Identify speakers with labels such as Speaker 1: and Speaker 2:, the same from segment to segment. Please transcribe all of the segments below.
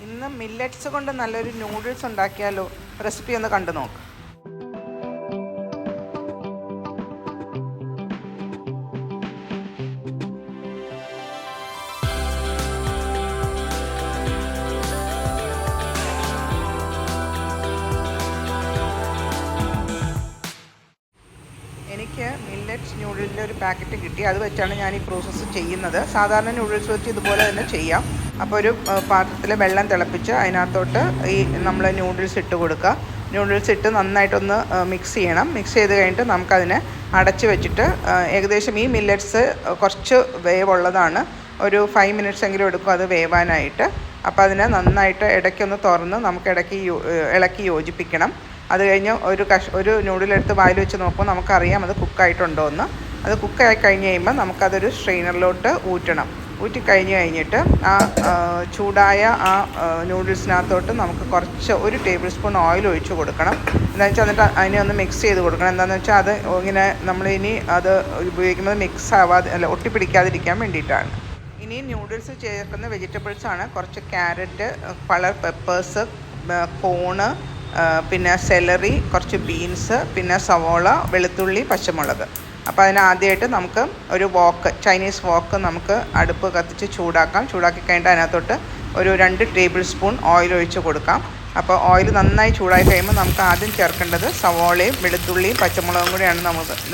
Speaker 1: ഇന്ന് മില്ലറ്റ്സ് കൊണ്ട് നല്ലൊരു നൂഡിൽസ് ഉണ്ടാക്കിയാലോ? റെസിപ്പി ഒന്ന് കണ്ടു നോക്ക്. എനിക്ക് മില്ലറ്റ്സ് നൂഡിലിൻ്റെ ഒരു പാക്കറ്റ് കിട്ടി. അത് വെച്ചാണ് ഞാൻ ഈ പ്രോസസ്സ് ചെയ്യുന്നത്. സാധാരണ നൂഡിൽസ് വെച്ച് ഇതുപോലെ തന്നെ ചെയ്യാം. അപ്പോൾ ഒരു പാത്രത്തിൽ വെള്ളം തിളപ്പിച്ച് അതിനകത്തോട്ട് ഈ നമ്മൾ നൂഡിൽസ് ഇട്ട് കൊടുക്കുക. നൂഡിൽസ് ഇട്ട് നന്നായിട്ടൊന്ന് മിക്സ് ചെയ്യണം. മിക്സ് ചെയ്ത് കഴിഞ്ഞിട്ട് നമുക്കതിനെ അടച്ച് വെച്ചിട്ട് ഏകദേശം ഈ മില്ലറ്റ്സ് കുറച്ച് വേവുള്ളതാണ്. ഒരു 5 മിനിറ്റ്സ് എങ്കിലും എടുക്കും അത് വേവാനായിട്ട്. അപ്പോൾ അതിനെ നന്നായിട്ട് ഇടയ്ക്കൊന്ന് തുറന്ന് നമുക്ക് ഇളക്കി യോജിപ്പിക്കണം. അത് കഴിഞ്ഞ് ഒരു നൂഡിലെടുത്ത് വായിൽ വെച്ച് നോക്കുമ്പോൾ നമുക്കറിയാം അത് കുക്കായിട്ടുണ്ടോ എന്ന്. അത് കുക്കായി കഴിഞ്ഞ് കഴിയുമ്പോൾ നമുക്കതൊരു സ്ട്രെയിനറിലോട്ട് ഊറ്റണം. കഴിഞ്ഞിട്ട് ആ ചൂടായ ആ നൂഡിൽസിനകത്തോട്ട് നമുക്ക് ഒരു ടേബിൾ സ്പൂൺ ഓയിൽ ഒഴിച്ച് കൊടുക്കണം. എന്താണെന്ന് വെച്ചാൽ എന്നിട്ട് അതിനെ ഒന്ന് മിക്സ് ചെയ്ത് കൊടുക്കണം. എന്താണെന്ന് വെച്ചാൽ അത് ഇങ്ങനെ നമ്മളിനി അത് ഉപയോഗിക്കുമ്പോൾ മിക്സ് ആവാതെ ഒട്ടിപ്പിടിക്കാതിരിക്കാൻ വേണ്ടിയിട്ടാണ്. ഇനി നൂഡിൽസ് ചേർക്കുന്ന വെജിറ്റബിൾസാണ് കുറച്ച് ക്യാരറ്റ്, കളർ പെപ്പേഴ്സ്, കോണ്, പിന്നെ സെലറി, കുറച്ച് ബീൻസ്, പിന്നെ സവോള, വെളുത്തുള്ളി, പച്ചമുളക്. അപ്പോൾ അതിനാദ്യമായിട്ട് നമുക്ക് ഒരു ചൈനീസ് വോക്ക് നമുക്ക് അടുപ്പ് കത്തിച്ച് ചൂടാക്കി കഴിഞ്ഞിട്ട് അതിനകത്തോട്ട് ഒരു 2 ടേബിൾ സ്പൂൺ ഓയിൽ ഒഴിച്ച് കൊടുക്കാം. അപ്പോൾ ഓയിൽ നന്നായി ചൂടായി കഴിയുമ്പോൾ നമുക്ക് ആദ്യം ചേർക്കേണ്ടത് സവോളയും വെളുത്തുള്ളിയും പച്ചമുളകും കൂടിയാണ്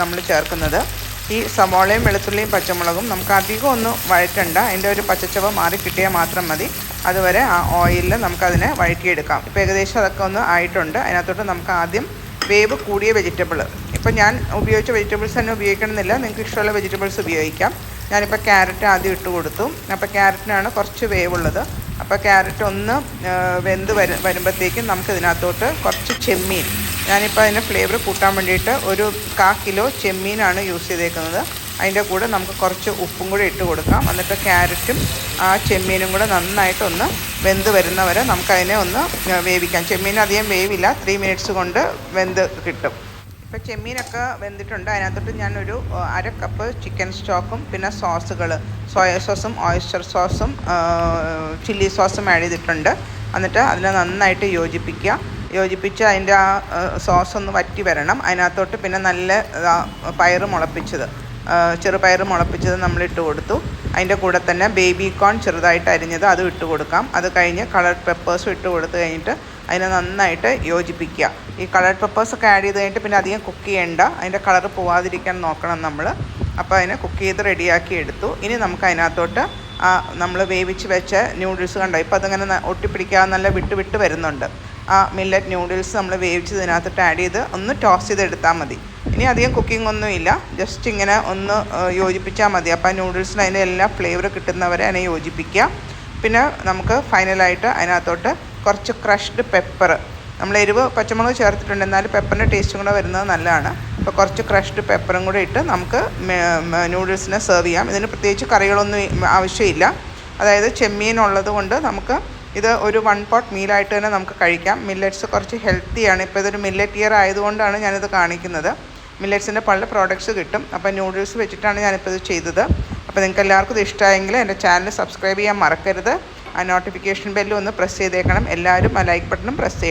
Speaker 1: നമ്മൾ ചേർക്കുന്നത്. ഈ സവോളയും വെളുത്തുള്ളിയും പച്ചമുളകും നമുക്ക് അധികം ഒന്നും വഴറ്റണ്ട. അതിൻ്റെ ഒരു പച്ചച്ചവ മാറി കിട്ടിയാൽ മാത്രം മതി. അതുവരെ ആ ഓയിലിൽ നമുക്കതിനെ വഴറ്റിയെടുക്കാം. ഇപ്പോൾ ഏകദേശം അതൊക്കെ ഒന്ന് ആയിട്ടുണ്ട്. അതിനകത്തോട്ട് നമുക്ക് ആദ്യം വേവ് കൂടിയ വെജിറ്റബിൾ, ഇപ്പോൾ ഞാൻ ഉപയോഗിച്ച വെജിറ്റബിൾസ് തന്നെ ഉപയോഗിക്കണമെന്നില്ല, നിങ്ങൾക്ക് ഇഷ്ടമുള്ള വെജിറ്റബിൾസ് ഉപയോഗിക്കാം. ഞാനിപ്പോൾ ക്യാരറ്റ് ആദ്യം ഇട്ട് കൊടുത്തു. അപ്പോൾ ക്യാരറ്റിനാണ് കുറച്ച് വേവുള്ളത്. അപ്പോൾ ക്യാരറ്റ് ഒന്ന് വെന്ത് വരുമ്പോഴത്തേക്കും നമുക്കിതിനകത്തോട്ട് കുറച്ച് ചെമ്മീൻ, ഞാനിപ്പോൾ അതിൻ്റെ ഫ്ലേവർ കൂട്ടാൻ വേണ്ടിയിട്ട് ഒരു 1/4 കിലോ ചെമ്മീനാണ് യൂസ് ചെയ്തേക്കുന്നത്. അതിൻ്റെ കൂടെ നമുക്ക് കുറച്ച് ഉപ്പും കൂടെ ഇട്ട് കൊടുക്കാം. എന്നിട്ട് ക്യാരറ്റും ആ ചെമ്മീനും കൂടെ നന്നായിട്ടൊന്ന് വെന്ത് വരുന്നവരെ നമുക്കതിനെ ഒന്ന് വേവിക്കാം. ചെമ്മീൻ അധികം വേവില്ല, 3 മിനിറ്റ്സ് കൊണ്ട് വെന്ത് കിട്ടും. ഇപ്പോൾ ചെമ്മീനൊക്കെ വെന്തിട്ടുണ്ട്. അതിനകത്തോട്ട് ഞാനൊരു 1/2 കപ്പ് ചിക്കൻ സ്റ്റോക്കും പിന്നെ സോസുകൾ, സോയ സോസും ഓയിസ്റ്റർ സോസും ചില്ലി സോസും ആഡ് ചെയ്തിട്ടുണ്ട്. എന്നിട്ട് അതിനെ നന്നായിട്ട് യോജിപ്പിച്ച് അതിൻ്റെ ആ സോസ് ഒന്ന് വറ്റി വരണം. അതിനകത്തോട്ട് പിന്നെ നല്ല ചെറുപയർ മുളപ്പിച്ചത് നമ്മളിട്ട് കൊടുത്തു. അതിൻ്റെ കൂടെ തന്നെ ബേബി കോൺ ചെറുതായിട്ട് അരിഞ്ഞത് അതും ഇട്ട് കൊടുക്കാം. അത് കഴിഞ്ഞ് കളർ പെപ്പേഴ്സും ഇട്ട് കൊടുത്ത് കഴിഞ്ഞിട്ട് അതിനെ നന്നായിട്ട് യോജിപ്പിക്കുക. ഈ കളർ പെപ്പേഴ്സൊക്കെ ആഡ് ചെയ്ത് കഴിഞ്ഞിട്ട് പിന്നെ അധികം കുക്ക് ചെയ്യേണ്ട, അതിൻ്റെ കളർ പോവാതിരിക്കാൻ നോക്കണം നമ്മൾ. അപ്പോൾ അതിനെ കുക്ക് ചെയ്ത് റെഡിയാക്കി എടുത്തു. ഇനി നമുക്ക് അതിനകത്തോട്ട് നമ്മൾ വേവിച്ച് വെച്ച നൂഡിൽസ് കണ്ടോ, ഇപ്പോൾ അതിങ്ങനെ ഒട്ടിപ്പിടിക്കാതെ നല്ല വിട്ട് വരുന്നുണ്ട്. ആ മില്ലറ്റ് നൂഡിൽസ് നമ്മൾ വേവിച്ചതിനകത്തോട്ട് ആഡ് ചെയ്ത് ഒന്ന് ടോസ് ചെയ്തെടുത്താൽ മതി. ഇനി അധികം കുക്കിംഗ് ഒന്നുമില്ല, ജസ്റ്റ് ഇങ്ങനെ ഒന്ന് യോജിപ്പിച്ചാൽ മതി. അപ്പോൾ ആ നൂഡിൽസിന് അതിൻ്റെ എല്ലാ ഫ്ലേവർ കിട്ടുന്നവരെ അതിനെ യോജിപ്പിക്കുക. പിന്നെ നമുക്ക് ഫൈനലായിട്ട് അതിനകത്തോട്ട് കുറച്ച് ക്രഷ്ഡ് പെപ്പർ, നമ്മൾ എരിവ് പച്ചമുളക് ചേർത്തിട്ടുണ്ട്, എന്നാലും പെപ്പറിൻ്റെ ടേസ്റ്റും കൂടെ വരുന്നത് നല്ലതാണ്. അപ്പോൾ കുറച്ച് ക്രഷ്ഡ് പെപ്പറും കൂടെ ഇട്ട് നമുക്ക് നൂഡിൽസിനെ സെർവ് ചെയ്യാം. ഇതിന് പ്രത്യേകിച്ച് കറികളൊന്നും ആവശ്യമില്ല. അതായത് ചെമ്മീൻ ഉള്ളത് കൊണ്ട് നമുക്ക് ഇത് ഒരു 1 പോട്ട് മീലായിട്ട് തന്നെ നമുക്ക് കഴിക്കാം. മില്ലറ്റ്സ് കുറച്ച് ഹെൽത്തിയാണ്. ഇപ്പോൾ ഇതൊരു മില്ലറ്റ് ഇയർ ആയതുകൊണ്ടാണ് ഞാനിത് കാണിക്കുന്നത്. മില്ലറ്റ്സിൻ്റെ പല പ്രോഡക്റ്റ്സ് കിട്ടും. അപ്പോൾ നൂഡിൽസ് വെച്ചിട്ടാണ് ഞാനിപ്പോൾ ഇത് ചെയ്തത്. അപ്പോൾ നിങ്ങൾക്ക് എല്ലാവർക്കും ഇത് ഇഷ്ടമായെങ്കിൽ എൻ്റെ ചാനൽ സബ്സ്ക്രൈബ് ചെയ്യാൻ മറക്കരുത്. ആ നോട്ടിഫിക്കേഷൻ ബെല്ലും ഒന്ന് പ്രസ് ചെയ്തേക്കണം. എല്ലാവരും ആ ലൈക്ക് ബട്ടണും പ്രസ് ചെയ്യണം.